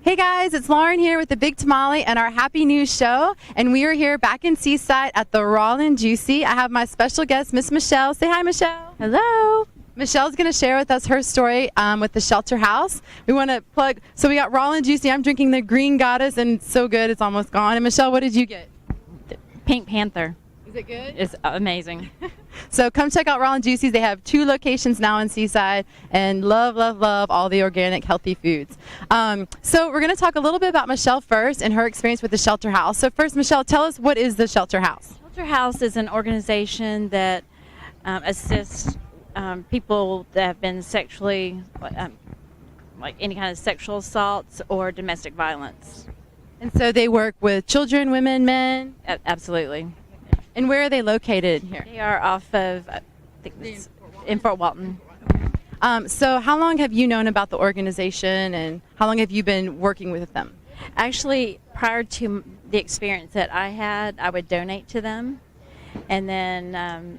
Hey guys, it's Lauren here with the Big Tamale and our Happy News show. And we are here back in Seaside at the Raw and Juicy. I have my special guest, Miss Michelle. Say hi, Michelle. Hello. Michelle's going to share with us her story with the shelter house. We want to plug, so we got Raw and Juicy. I'm drinking the Green Goddess and it's so good, it's almost gone. And Michelle, what did you get? The Pink Panther. Is it good? It's amazing. So come check out Raw and Juicy's. They have 2 locations now in Seaside and love, love, love all the organic, healthy foods. So we're going to talk a little bit about Michelle first and her experience with the shelter house. So first, Michelle, tell us, what is the shelter house? Shelter House is an organization that assists people that have been sexually, like any kind of sexual assaults or domestic violence. And so they work with children, women, men? Absolutely. And where are they located here? They are off of, I think it's in Fort Walton. So how long have you known about the organization and how long have you been working with them? Actually, prior to the experience that I had, I would donate to them. And then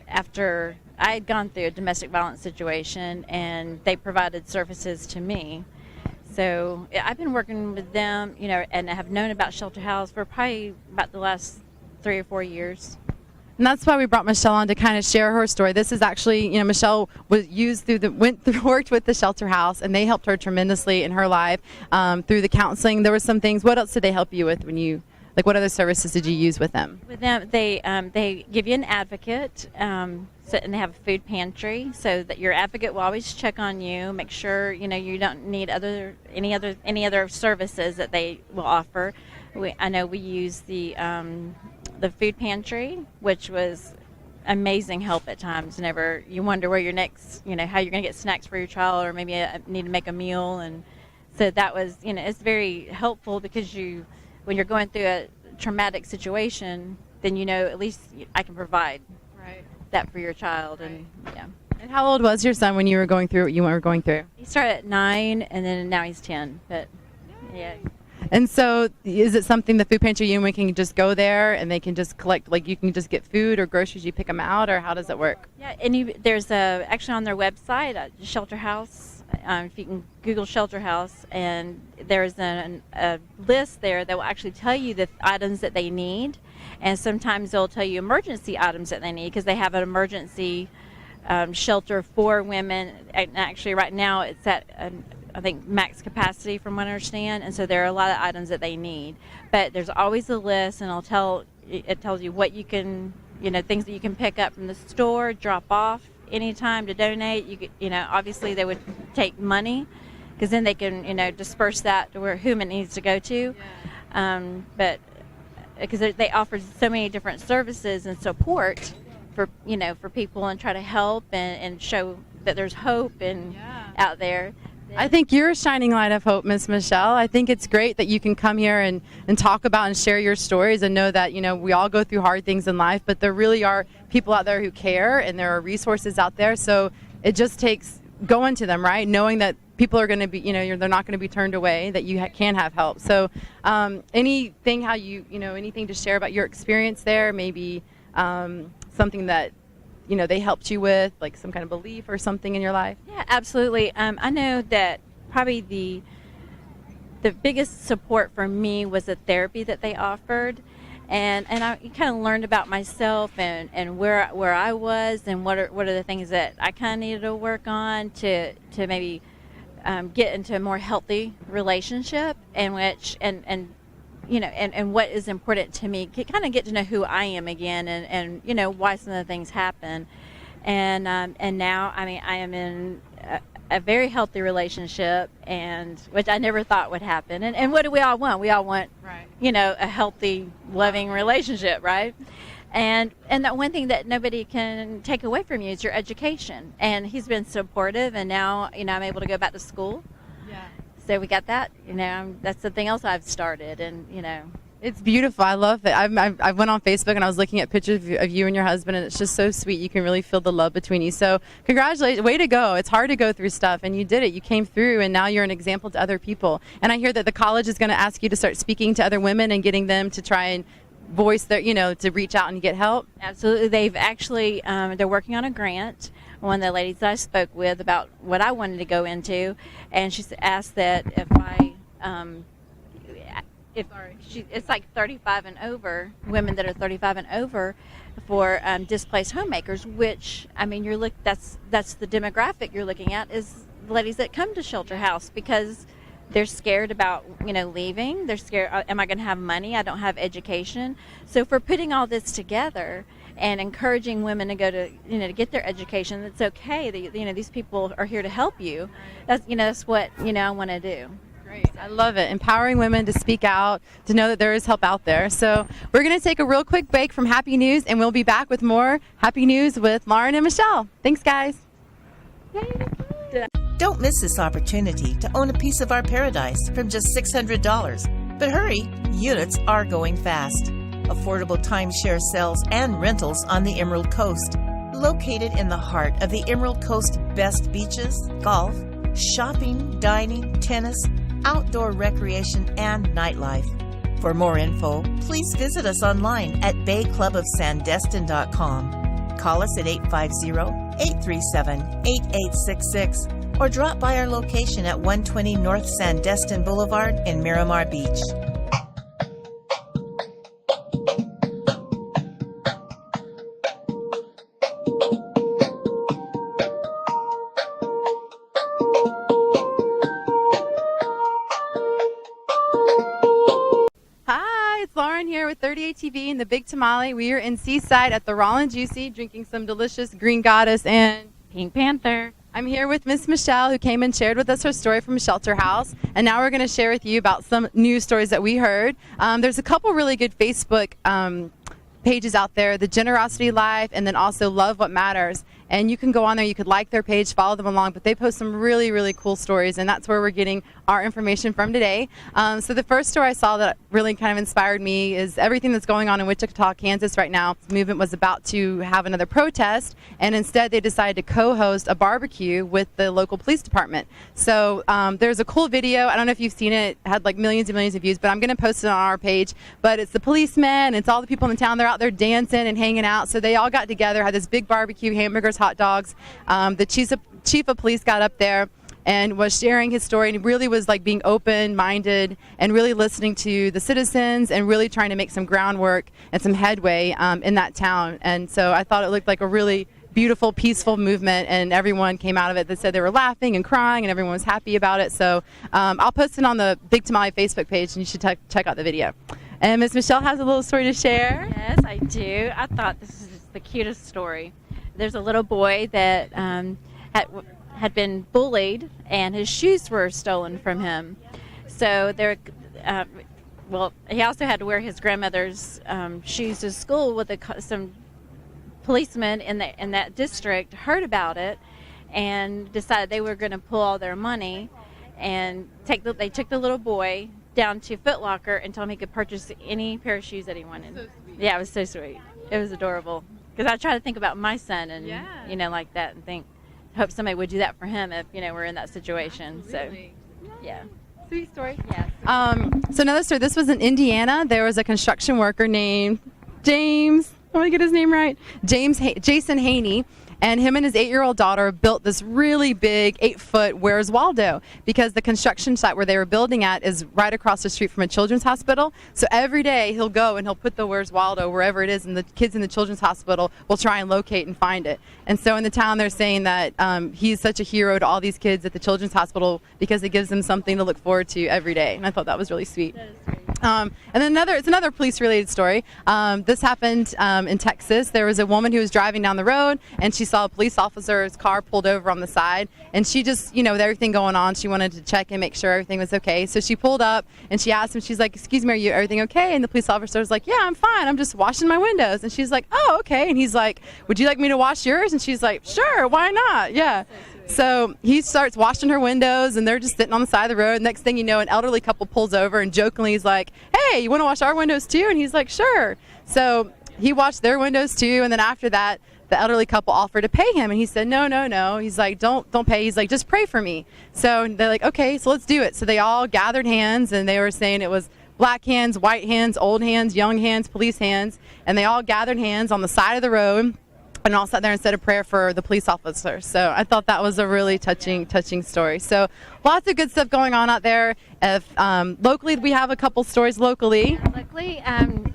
after I had gone through a domestic violence situation and they provided services to me. So I've been working with them, you know, and I have known about Shelter House for probably about the last 3 or 4 years. And that's why we brought Michelle on to kind of share her story. This is actually, you know, Michelle worked with the shelter house, and they helped her tremendously in her life through the counseling. There were some things. What else did they help you with when you, like, what other services did you use with them? With them, they give you an advocate, and they have a food pantry, so that your advocate will always check on you, make sure you know you don't need any other services that they will offer. I know we use the food pantry, which was amazing help at times. Whenever you wonder where your next, you know, how you're going to get snacks for your child, or maybe need to make a meal, and so that was, you know, it's very helpful because when you're going through a traumatic situation, then you know at least I can provide that for your child, and yeah. And how old was your son when you were going through what you were going through? He started at 9, and then now he's 10. But yeah. And so is it something the food pantry, you and we can just go there and they can just collect, like you can just get food or groceries, you pick them out, or how does it work? Yeah, and there's actually on their website, Shelter House, if you can Google Shelter House, and there's a list there that will actually tell you the items that they need, and sometimes they'll tell you emergency items that they need because they have an emergency shelter for women. And actually right now it's at I think max capacity from what I understand, and so there are a lot of items that they need. But there's always a list, and it tells you what you can, you know, things that you can pick up from the store, drop off anytime to donate. You know, obviously they would take money because then they can, you know, disperse that to whom it needs to go to. But because they offer so many different services and support for, you know, for people, and try to help and show that there's hope out there. I think you're a shining light of hope, Miss Michelle. I think it's great that you can come here and talk about and share your stories and know that, you know, we all go through hard things in life, but there really are people out there who care, and there are resources out there. So it just takes going to them, right? Knowing that people are going to be, you know, they're not going to be turned away, that you can have help. So anything anything to share about your experience there, maybe something that, you know, they helped you with, like some kind of belief or something in your life? Yeah, absolutely. I know that probably the biggest support for me was the therapy that they offered, and I kind of learned about myself and where I was, and what are the things that I kind of needed to work on to maybe get into a more healthy relationship, and you know, and what is important to me, kind of get to know who I am again, and you know, why some of the things happen. And now, I mean, I am in a very healthy relationship, and which I never thought would happen. And what do we all want? We all want, you know, a healthy, loving relationship, right? And that one thing that nobody can take away from you is your education. And he's been supportive, and now, you know, I'm able to go back to school. So we got that, you know, that's something else I've started, and, you know. It's beautiful. I love it. I went on Facebook and I was looking at pictures of you and your husband, and it's just so sweet. You can really feel the love between you. So congratulations. Way to go. It's hard to go through stuff, and you did it. You came through, and now you're an example to other people. And I hear that the college is going to ask you to start speaking to other women and getting them to try and voice their, you know, to reach out and get help. Absolutely. They've actually, they're working on a grant. One of the ladies that I spoke with about what I wanted to go into, and she asked that if I it's like 35 and over, women that are 35 and over, for displaced homemakers. Which, I mean, that's the demographic you're looking at, is the ladies that come to Shelter House because they're scared about, leaving. They're scared, am I going to have money? I don't have education. So if we're putting all this together and encouraging women to go to, to get their education, it's okay. These people are here to help you. That's what, I want to do. Great. I love it. Empowering women to speak out, to know that there is help out there. So we're going to take a real quick break from Happy News, and we'll be back with more Happy News with Lauren and Michelle. Thanks, guys. Don't miss this opportunity to own a piece of our paradise from just $600. But hurry, units are going fast. Affordable timeshare sales and rentals on the Emerald Coast. Located in the heart of the Emerald Coast best beaches, golf, shopping, dining, tennis, outdoor recreation, and nightlife. For more info, please visit us online at bayclubofsandestin.com. Call us at 850-837-8866 or drop by our location at 120 North Sandestin Boulevard in Miramar Beach. Lauren here with 38 TV and the Big Tamale. We are in Seaside at the Raw and Juicy, drinking some delicious Green Goddess and Pink Panther. I'm here with Miss Michelle, who came and shared with us her story from Shelter House, and now we're going to share with you about some news stories that we heard. There's a couple really good Facebook pages out there, the Generosity Life and then also Love What Matters. And you can go on there, you could like their page, follow them along, but they post some really, really cool stories, and that's where we're getting our information from today. So the first story I saw that really kind of inspired me is everything that's going on in Wichita, Kansas right now. The movement was about to have another protest, and instead they decided to co-host a barbecue with the local police department. So there's a cool video. I don't know if you've seen it. It had like millions and millions of views, but I'm going to post it on our page. But it's the policemen, it's all the people in the town. They're out there dancing and hanging out. So they all got together, had this big barbecue, hamburgers, hot dogs. The chief of police got up there and was sharing his story, and really was like being open-minded and really listening to the citizens and really trying to make some groundwork and some headway in that town. And so I thought it looked like a really beautiful, peaceful movement, and everyone came out of it that said they were laughing and crying and everyone was happy about it. So I'll post it on the Big Tamale Facebook page, and you should check out the video. And Ms. Michelle has a little story to share. Yes, I do. I thought this is the cutest story. There's a little boy that had been bullied, and his shoes were stolen from him. So he also had to wear his grandmother's shoes to school. With some policemen in that district heard about it and decided they were going to pull all their money and they took the little boy down to Foot Locker and told him he could purchase any pair of shoes that he wanted. So sweet. Yeah, it was so sweet. It was adorable. Because I try to think about my son and, like that, and hope somebody would do that for him if, we're in that situation. Absolutely. So, yeah. Sweet story. Yeah. So another story, this was in Indiana. There was a construction worker named James, I want to get his name right, Jason Haney. And him and his 8-year-old daughter built this really big 8-foot Where's Waldo, because the construction site where they were building at is right across the street from a children's hospital. So every day he'll go and he'll put the Where's Waldo wherever it is, and the kids in the children's hospital will try and locate and find it. And so in the town they're saying that he's such a hero to all these kids at the children's hospital because it gives them something to look forward to every day. And I thought that was really sweet. That is sweet. And then it's another police-related story. This happened in Texas. There was a woman who was driving down the road, and she saw a police officer's car pulled over on the side, and she just, with everything going on, she wanted to check and make sure everything was okay. So she pulled up, and she asked him, she's like, "Excuse me, are everything okay?" And the police officer was like, "Yeah, I'm fine. I'm just washing my windows." And she's like, "Oh, okay." And he's like, "Would you like me to wash yours?" And she's like, "Sure, why not?" Yeah. So he starts washing her windows, and they're just sitting on the side of the road. Next thing you know, an elderly couple pulls over, and jokingly he's like, "Hey, you want to wash our windows too?" And he's like, "Sure." So he washed their windows too, and then after that, the elderly couple offered to pay him, and he said, No. He's like, don't pay. He's like, "Just pray for me." So they're like, "Okay, so let's do it." So they all gathered hands, and they were saying it was black hands, white hands, old hands, young hands, police hands, and they all gathered hands on the side of the road. and all sat there and said a prayer for the police officer. So I thought that was a really touching story. So lots of good stuff going on out there. If locally, we have a couple stories locally. Luckily,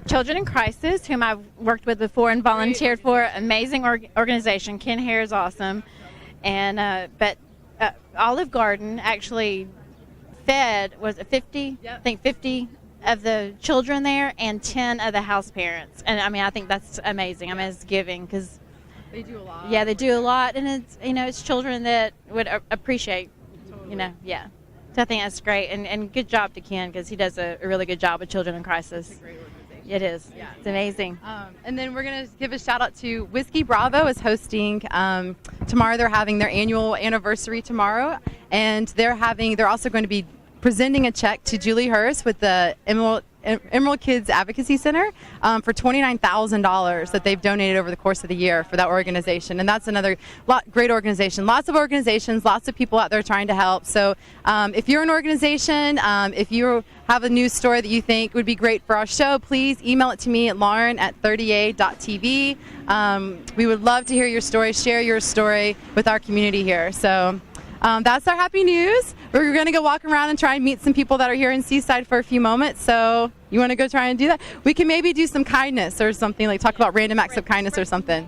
Children in Crisis, whom I've worked with before and volunteered for, amazing organization. Ken Hare is awesome, and but Olive Garden actually fed 50, yep. I think 50 of the children there and 10 of the house parents, and I mean I think that's amazing. I mean it's giving because they do a lot. Yeah, they do a lot, and it's it's children that would appreciate. Totally. Yeah. So I think that's great, and good job to Ken because he does a really good job with Children in Crisis. It's a great organization. It is. Yeah. It's amazing. And then we're going to give a shout out to Whiskey Bravo is hosting tomorrow. They're having their annual anniversary tomorrow, and they're also going to be presenting a check to Julie Hurst with the Emerald Kids Advocacy Center for $29,000 that they've donated over the course of the year for that organization. And that's another great organization. Lots of organizations, lots of people out there trying to help. So if you're an organization, if you have a news story that you think would be great for our show, please email it to me at lauren@30a.tv. We would love to hear your story, share your story with our community here. So that's our happy news. We're going to go walk around and try and meet some people that are here in Seaside for a few moments. So you want to go try and do that? We can maybe do some kindness or something, like talk about random acts of kindness or something.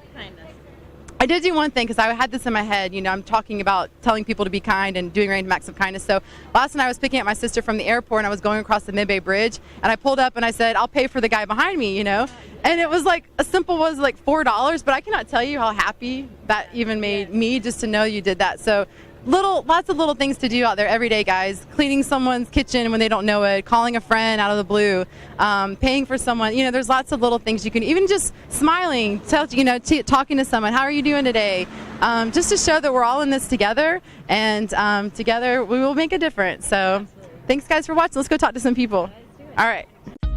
I did do one thing because I had this in my head. I'm talking about telling people to be kind and doing random acts of kindness. So last night I was picking up my sister from the airport and I was going across the Mid-Bay Bridge, and I pulled up and I said, I'll pay for the guy behind me, And it was like like $4, but I cannot tell you how happy that even made me just to know you did that. So lots of little things to do out there every day, guys. Cleaning someone's kitchen when they don't know it, calling a friend out of the blue, paying for someone. There's lots of little things you can, even just smiling, talking to someone. How are you doing today? Just to show that we're all in this together, and together we will make a difference. So thanks, guys, for watching. Let's go talk to some people. All right.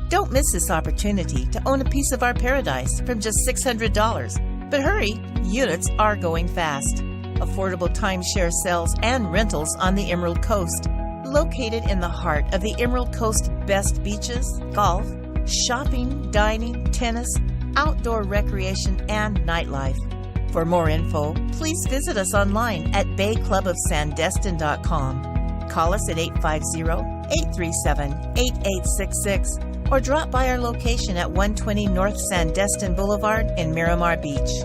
Don't miss this opportunity to own a piece of our paradise from just $600. But hurry, units are going fast. Affordable timeshare sales and rentals on the Emerald Coast. Located in the heart of the Emerald Coast best beaches, golf, shopping, dining, tennis, outdoor recreation, and nightlife. For more info, please visit us online at bayclubofsandestin.com. Call us at 850-837-8866 or drop by our location at 120 North Sandestin Boulevard in Miramar Beach.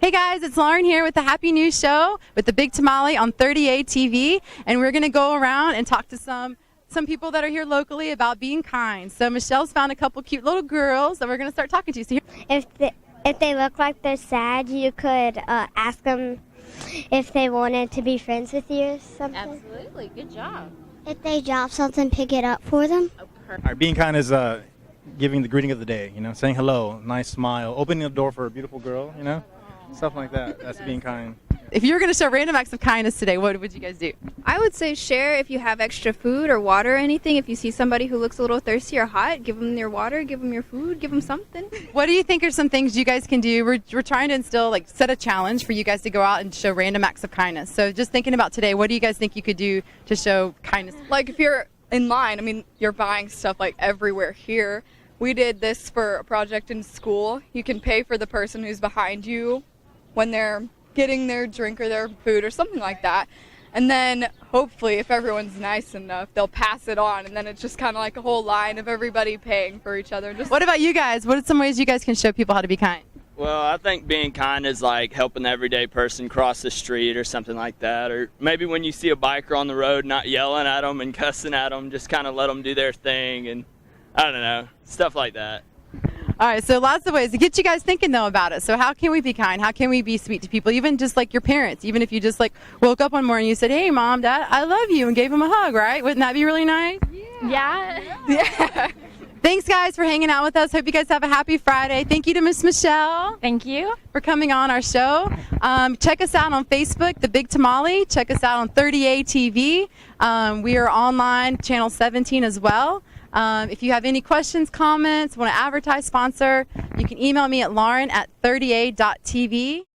Hey guys, it's Lauren here with the Happy News Show with the Big Tamale on 30A TV, and we're going to go around and talk to some people that are here locally about being kind. So Michelle's found a couple cute little girls that we're going to start talking to. So if they look like they're sad, you could ask them if they wanted to be friends with you or something. Absolutely, good job. If they drop something, pick it up for them. Oh, perfect. All right, being kind is giving the greeting of the day, saying hello, nice smile, opening the door for a beautiful girl, stuff like that. That's being kind. if you were going to show random acts of kindness today, what would you guys do? I would say share if you have extra food or water or anything. If you see somebody who looks a little thirsty or hot, give them your water, give them your food, give them something. What do you think are some things you guys can do? We're trying to instill, set a challenge for you guys to go out and show random acts of kindness. So just thinking about today, what do you guys think you could do to show kindness? Like if you're in line, you're buying stuff everywhere here. We did this for a project in school. You can pay for the person who's behind you when they're getting their drink or their food or something like that. And then hopefully if everyone's nice enough, they'll pass it on. And then it's just kind of like a whole line of everybody paying for each other. What about you guys? What are some ways you guys can show people how to be kind? Well, I think being kind is like helping the everyday person cross the street or something like that. Or maybe when you see a biker on the road, not yelling at them and cussing at them, just kind of let them do their thing. And I don't know, stuff like that. All right, so lots of ways to get you guys thinking, though, about it. So how can we be kind? How can we be sweet to people? Even just like your parents. Even if you just woke up one morning and you said, hey, Mom, Dad, I love you, and gave them a hug, right? Wouldn't that be really nice? Yeah. Thanks, guys, for hanging out with us. Hope you guys have a happy Friday. Thank you to Miss Michelle. Thank you for coming on our show. Check us out on Facebook, The Big Tamale. Check us out on 30A TV. We are online, Channel 17 as well. If you have any questions, comments, want to advertise, sponsor, you can email me at lauren@30a.tv.